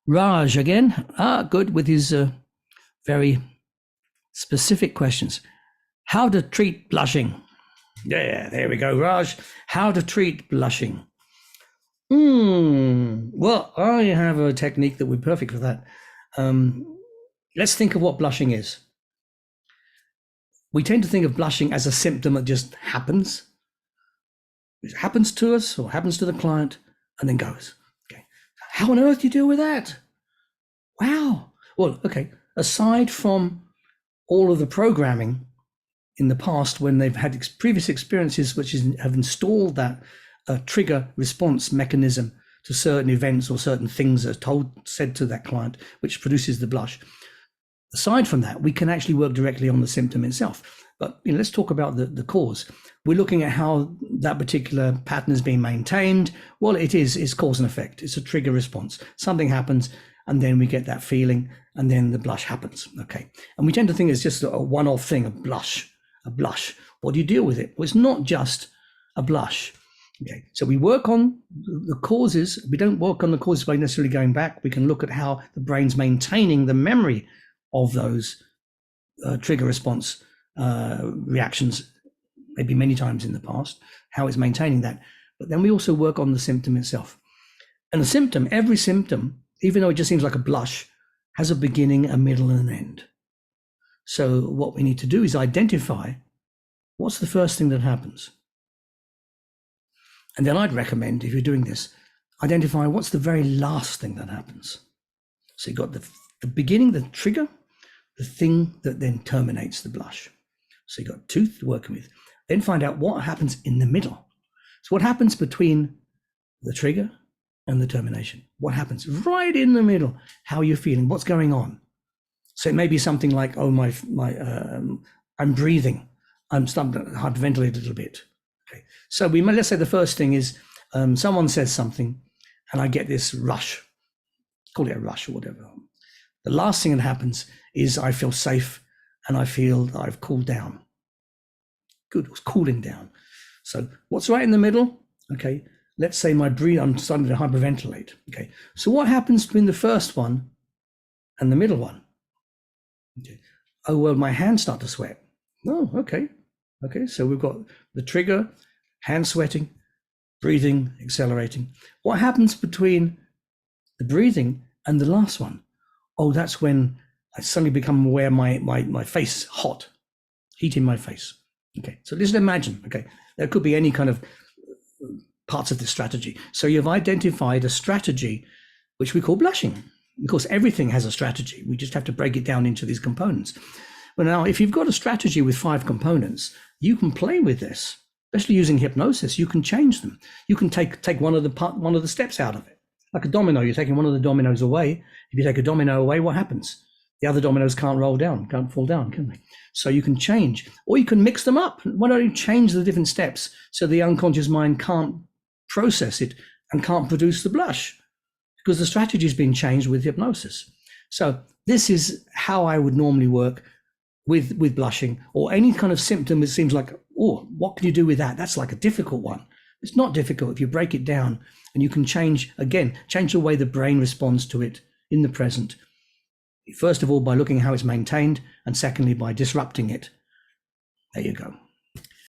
Raj again. Good, with his very specific questions. How to treat blushing. Yeah, there we go, Raj. How to treat blushing. Well, I have a technique that would be perfect for that. Let's think of what blushing is. We tend to think of blushing as a symptom that just happens. It happens to us or happens to the client and then goes. Okay. How on earth do you deal with that? Wow. Well, okay. Aside from all of the programming in the past, when they've had previous experiences which have installed that trigger response mechanism to certain events or certain things that are said to that client, which produces the blush. Aside from that, we can actually work directly on the symptom itself. But let's talk about the cause. We're looking at how that particular pattern is being maintained. Well, it's cause and effect. It's a trigger response. Something happens, and then we get that feeling, and then the blush happens. Okay, and we tend to think it's just a one-off thing, a blush. What do you deal with it? Well, it's not just a blush. Okay, so we work on the causes. We don't work on the causes by necessarily going back. We can look at how the brain's maintaining the memory of those trigger response reactions, maybe many times in the past, how it's maintaining that. But then we also work on the symptom itself. And the symptom, every symptom, even though it just seems like a blush, has a beginning, a middle, and an end. So what we need to do is identify what's the first thing that happens. And then I'd recommend, if you're doing this, identify what's the very last thing that happens. So you've got the beginning, the trigger, the thing that then terminates the blush. So you've got two to work with. Then find out what happens in the middle. So what happens between the trigger and the termination? What happens right in the middle? How are you feeling? What's going on? So it may be something like, oh, I'm breathing. I'm starting to hyperventilate a little bit. Okay. So let's say the first thing is someone says something and I get this rush. Call it a rush or whatever. The last thing that happens is I feel safe and I feel that I've cooled down. Good, it was cooling down. So what's right in the middle? Okay, let's say I'm starting to hyperventilate. Okay, so what happens between the first one and the middle one? Okay. Oh, well, my hands start to sweat. Oh, okay. Okay, so we've got the trigger, hand sweating, breathing, accelerating. What happens between the breathing and the last one? Oh, that's when I suddenly become aware my face hot, heat in my face. Okay, so just imagine, okay, there could be any kind of parts of this strategy. So you've identified a strategy, which we call blushing. Of course, everything has a strategy. We just have to break it down into these components. Well, now, if you've got a strategy with 5 components, you can play with this, especially using hypnosis. You can change them. You can take one of the steps out of it. Like a domino, you're taking one of the dominoes away. If you take a domino away, what happens? The other dominoes can't roll down, can't fall down, can they? So you can change, or you can mix them up. Why don't you change the different steps so the unconscious mind can't process it and can't produce the blush? Because the strategy has been changed with hypnosis. So this is how I would normally work with blushing, or any kind of symptom that seems like, oh, what can you do with that? That's like a difficult one. It's not difficult if you break it down and you can change the way the brain responds to it in the present. First of all, by looking at how it's maintained, and secondly, by disrupting it. There you go.